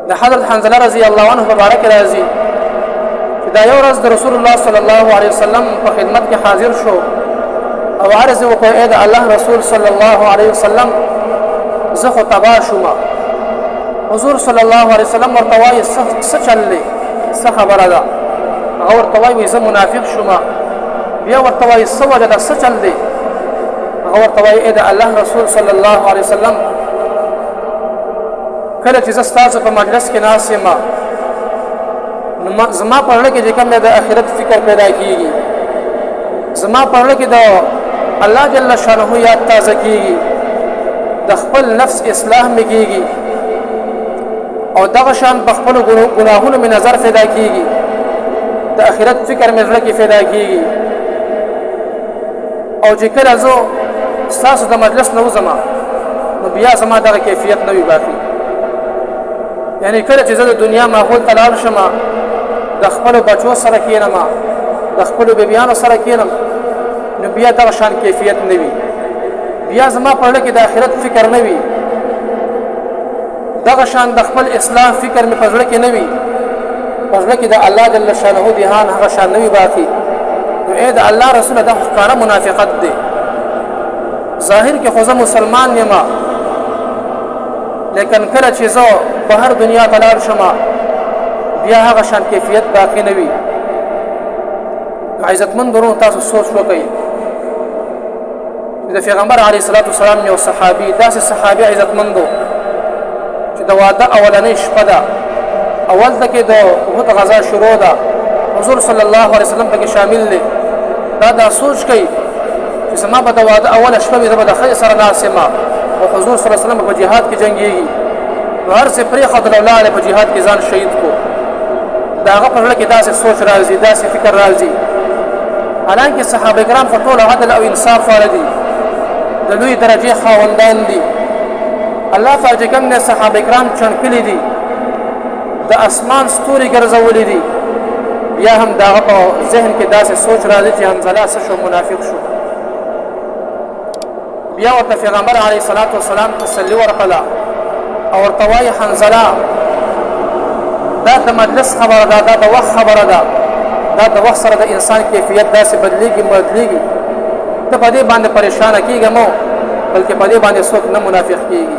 د حضرت حنظله رضی الله عنه مبارک راځي چې دا یو ورځ د رسول الله صلی الله علیه وسلم په خدمت کې حاضر شو او عرض وکړ اے د الله رسول صلی الله علیه وسلم زه خو تباه شوم. حضور صلی الله علیه وسلم ورته وایي څه چل دی څه خبره ده؟ هغه ورته وایي زه منافق شوم. بیا ورته وایي څه وجه ده څه چل دی؟ هغه ورته وایي اے د الله رسول صلی الله علیه وسلم کله چې زه ستاسو په مجلس کې ناست یم نو زما په زړه کې چې کوم د آخرت فکر پیدا کېږي، زما په زړه کې د الله جل شانه یاد تازه کېږي، د خپل نفس اصلاح مې کېږي او دغه شان په خپلو ګناهونو مې نظر پیدا کېږي، د آخرت فکر مې زړه کې پیدا کېږي. او چې کله زه ستاسو د مجلس نه وځم نو بیا زما دغه کیفیت نه وي باقي. یعنی کله چې زه د دنیا ماحول ته لاړ شم، د خپلو بچو سره کښېنم، د خپلو بیبیانو سره کښېنم، نو بیا دغه شان کیفیت نه وي. بیا زما په زړه کې د آخرت فکر نه وي، دغه شان د خپل اصلاح فکر مې په زړه کې نه وي، په زړه کې د الله جل شانه دهان هغه شان نه وي باقي. نو ای د الله رسوله دا ښکاره منافقت دی. ظاهر کې خو زه مسلمان یم، لیکن کله چې زه بهر دنیا ته لاړ شم بیا هغه شان کیفیت باقي نه وي. عزتمند ورونو تاسو سوچ وکئ چې د پیغمبر علیه الصلاة والسلام یو صحابي، داسې صحابي عزتمند و چې د واده اولنۍ شپه ده، اول ته کې د احد غزا شروع ده، حضور صلی الله علیه وسلم پکې شامل دی. دا سوچ کوي چې زما به د واده اوله شپه وي، زه به د ښځې سره ناست یم او حضور صلی الله علیه وسلم په جهاد کې جنګېږي، نو هر څه پرېښودل او لاړې په جهاد کې ځان شهید کړو. د هغه په زړه کې داسې سوچ راځي، داسې فکر راځي. حالانکه صحابه کرام خو ټول عدل او انصاف والا دي، د لوی درجې خاوندان دي. الله پاک چې کوم نه صحابه کرام چڼکلي دي، د اسمان ستوري ګرځولي دي، بیا هم د هغه په ذهن کې داسې سوچ راځي چې حنظله څه شو، منافق شو. بیا ورته پیغمبر علیه الصلاة والسلام تسلي ورکړه او ورته وایي حنظله دا د مجلس خبره ده، دا د وخت خبره ده، دا د وخت سره د انسان کیفیت داسې بدلیږي ته په دې باندې پریشانه کېږه مو، بلکې په دې باندې څوک نه منافق کېږي.